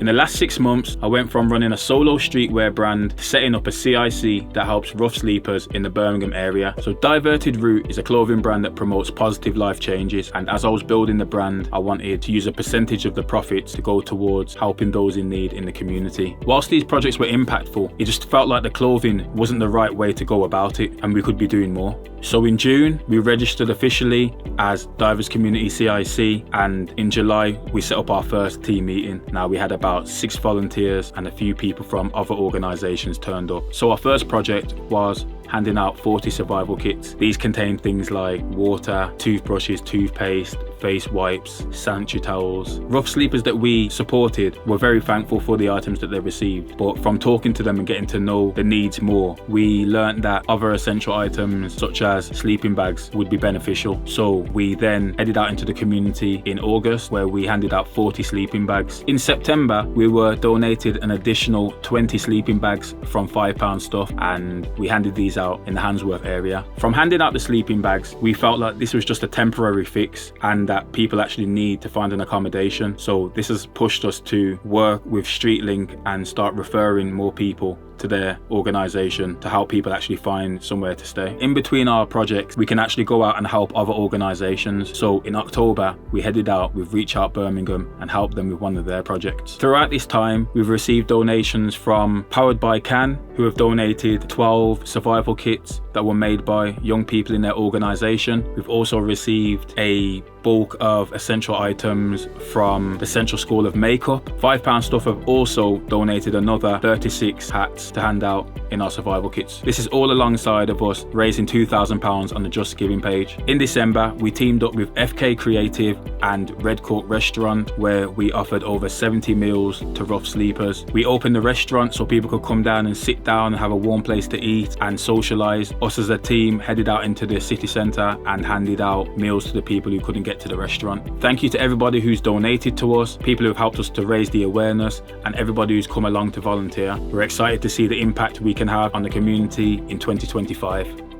In the last 6 months, I went from running a solo streetwear brand to setting up a CIC that helps rough sleepers in the Birmingham area. So Diverted Route is a clothing brand that promotes positive life changes, and as I was building the brand, I wanted to use a percentage of the profits to go towards helping those in need in the community. Whilst these projects were impactful, it just felt like the clothing wasn't the right way to go about it, and we could be doing more. So in June, we registered officially as Divers Community CIC, and in July, we set up our first team meeting. Now we had about 6 volunteers and a few people from other organisations turned up. So our first project was handing out 40 survival kits. These contain things like water, toothbrushes, toothpaste, face wipes, sanitary towels. Rough sleepers that we supported were very thankful for the items that they received, but from talking to them and getting to know the needs more, we learned that other essential items such as sleeping bags would be beneficial. So we then headed out into the community in August, where we handed out 40 sleeping bags. In September, we were donated an additional 20 sleeping bags from £5 stuff, and we handed these out in the Handsworth area. From handing out the sleeping bags, we felt like this was just a temporary fix and that people actually need to find an accommodation. So this has pushed us to work with StreetLink and start referring more people to their organisation to help people actually find somewhere to stay. In between our projects, we can actually go out and help other organisations. So in October, we headed out with Reach Out Birmingham and helped them with one of their projects. Throughout this time, we've received donations from Powered by Can, who have donated 12 survival kits that were made by young people in their organisation. We've also received a bulk of essential items from the Central School of Makeup. £5 Stuff have also donated another 36 hats to hand out in our survival kits. This is all alongside of us raising £2,000 on the Just Giving page. In December, we teamed up with FK Creative and Red Court Restaurant, where we offered over 70 meals to rough sleepers. We opened the restaurant so people could come down and sit down and have a warm place to eat and socialise. Us as a team headed out into the city centre and handed out meals to the people who couldn't get to the restaurant. Thank you to everybody who's donated to us, people who've helped us to raise the awareness, and everybody who's come along to volunteer. We're excited to see the impact we can have on the community in 2025.